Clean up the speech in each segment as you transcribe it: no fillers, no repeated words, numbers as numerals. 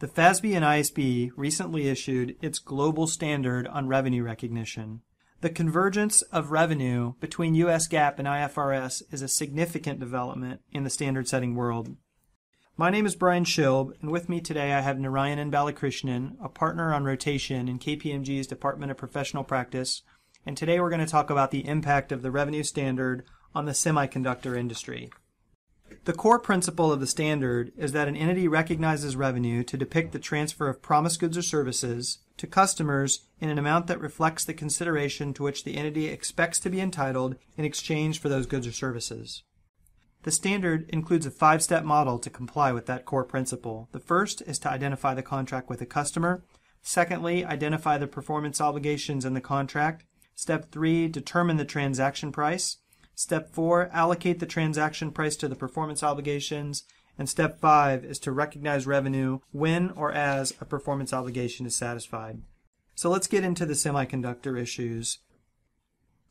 The FASB and ISB recently issued its global standard on revenue recognition. The convergence of revenue between US GAAP and IFRS is a significant development in the standard-setting world. My name is Brian Schilb, and with me today I have Narayanan Balakrishnan, a partner on rotation in KPMG's Department of Professional Practice, and today we're going to talk about the impact of the revenue standard on the semiconductor industry. The core principle of the standard is that an entity recognizes revenue to depict the transfer of promised goods or services to customers in an amount that reflects the consideration to which the entity expects to be entitled in exchange for those goods or services. The standard includes a 5-step model to comply with that core principle. The first is to identify the contract with a customer. Secondly, identify the performance obligations in the contract. Step 3, determine the transaction price. Step 4, allocate the transaction price to the performance obligations. And Step 5 is to recognize revenue when or as a performance obligation is satisfied. So let's get into the semiconductor issues.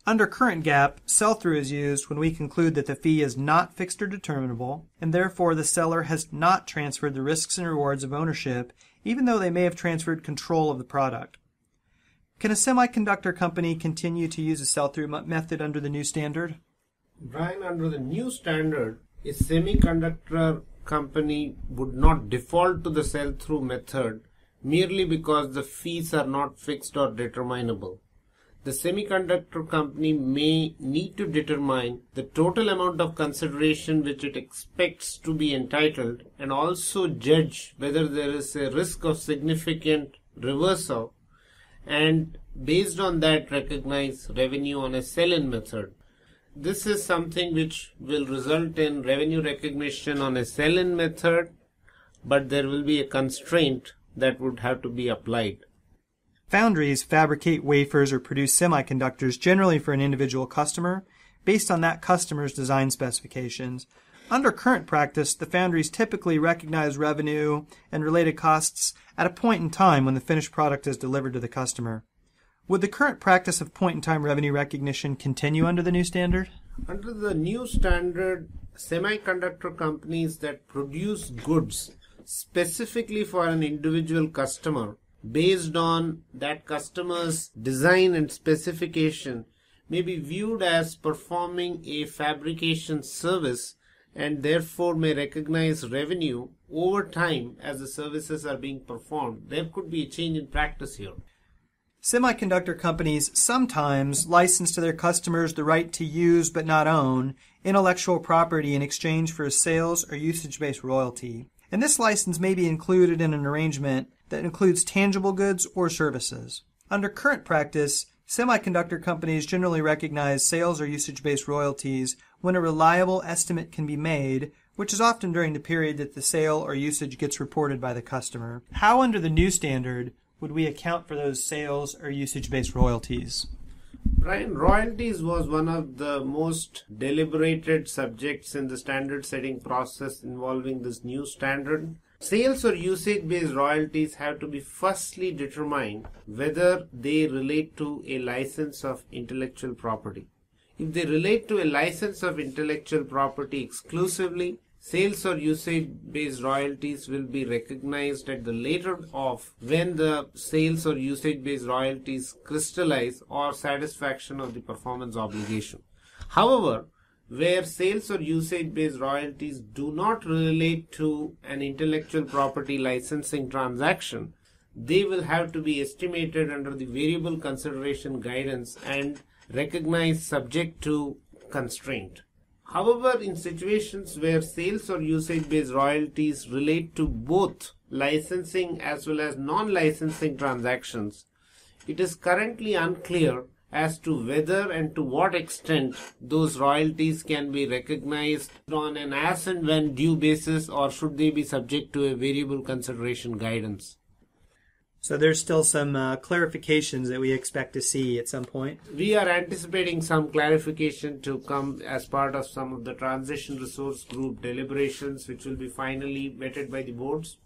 Under current GAAP, sell-through is used when we conclude that the fee is not fixed or determinable, and therefore the seller has not transferred the risks and rewards of ownership, even though they may have transferred control of the product. Can a semiconductor company continue to use a sell-through method under the new standard? Brian, under the new standard, a semiconductor company would not default to the sell-through method merely because the fees are not fixed or determinable. The semiconductor company may need to determine the total amount of consideration which it expects to be entitled and also judge whether there is a risk of significant reversal and based on that recognize revenue on a sell-in method. This is something which will result in revenue recognition on a sell-in method, but there will be a constraint that would have to be applied. Foundries fabricate wafers or produce semiconductors generally for an individual customer based on that customer's design specifications. Under current practice, the foundries typically recognize revenue and related costs at a point in time when the finished product is delivered to the customer. Would the current practice of point-in-time revenue recognition continue under the new standard? Under the new standard, semiconductor companies that produce goods specifically for an individual customer based on that customer's design and specification may be viewed as performing a fabrication service and therefore may recognize revenue over time as the services are being performed. There could be a change in practice here. Semiconductor companies sometimes license to their customers the right to use but not own intellectual property in exchange for a sales or usage-based royalty. And this license may be included in an arrangement that includes tangible goods or services. Under current practice, semiconductor companies generally recognize sales or usage-based royalties when a reliable estimate can be made, which is often during the period that the sale or usage gets reported by the customer. How under the new standard would we account for those sales or usage-based royalties? Brian, royalties was one of the most deliberated subjects in the standard setting process involving this new standard. Sales or usage-based royalties have to be firstly determined whether they relate to a license of intellectual property. If they relate to a license of intellectual property exclusively, sales or usage-based royalties will be recognized at the later of when the sales or usage-based royalties crystallize or satisfaction of the performance obligation. However, where sales or usage-based royalties do not relate to an intellectual property licensing transaction, they will have to be estimated under the variable consideration guidance and recognized subject to constraint. However, in situations where sales or usage-based royalties relate to both licensing as well as non-licensing transactions, it is currently unclear as to whether and to what extent those royalties can be recognized on an as and when due basis or should they be subject to a variable consideration guidance. So there's still some clarifications that we expect to see at some point. We are anticipating some clarification to come as part of some of the transition resource group deliberations which will be finally vetted by the boards.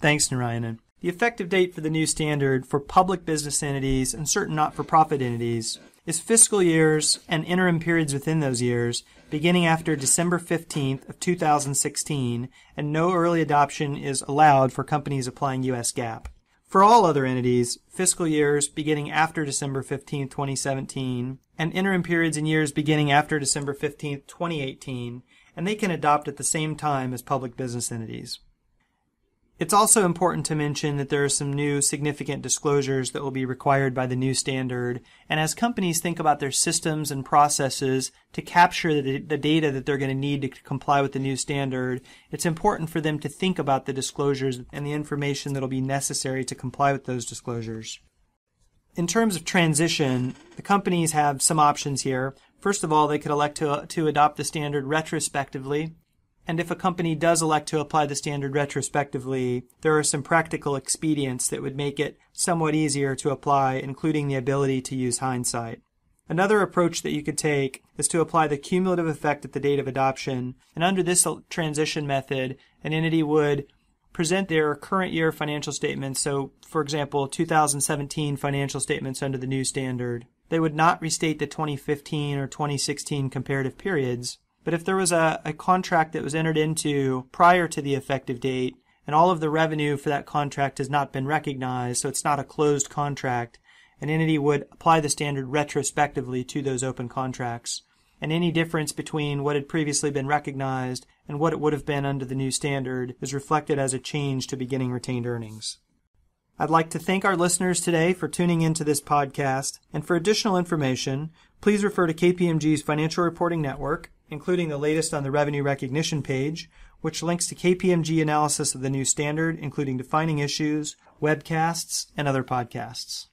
Thanks, Narayanan. The effective date for the new standard for public business entities and certain not-for-profit entities is fiscal years and interim periods within those years beginning after December 15th of 2016, and no early adoption is allowed for companies applying U.S. GAAP. For all other entities, fiscal years beginning after December 15, 2017, and interim periods in years beginning after December 15, 2018, and they can adopt at the same time as public business entities. It's also important to mention that there are some new significant disclosures that will be required by the new standard, and as companies think about their systems and processes to capture the data that they're going to need to comply with the new standard, it's important for them to think about the disclosures and the information that will be necessary to comply with those disclosures. In terms of transition, the companies have some options here. First of all, they could elect to adopt the standard retrospectively. And if a company does elect to apply the standard retrospectively, there are some practical expedients that would make it somewhat easier to apply, including the ability to use hindsight. Another approach that you could take is to apply the cumulative effect at the date of adoption. And under this transition method, an entity would present their current year financial statements. So, for example, 2017 financial statements under the new standard. They would not restate the 2015 or 2016 comparative periods. But if there was a contract that was entered into prior to the effective date, and all of the revenue for that contract has not been recognized, so it's not a closed contract, an entity would apply the standard retrospectively to those open contracts. And any difference between what had previously been recognized and what it would have been under the new standard is reflected as a change to beginning retained earnings. I'd like to thank our listeners today for tuning into this podcast, and for additional information, please refer to KPMG's Financial Reporting Network, including the latest on the revenue recognition page, which links to KPMG analysis of the new standard, including defining issues, webcasts, and other podcasts.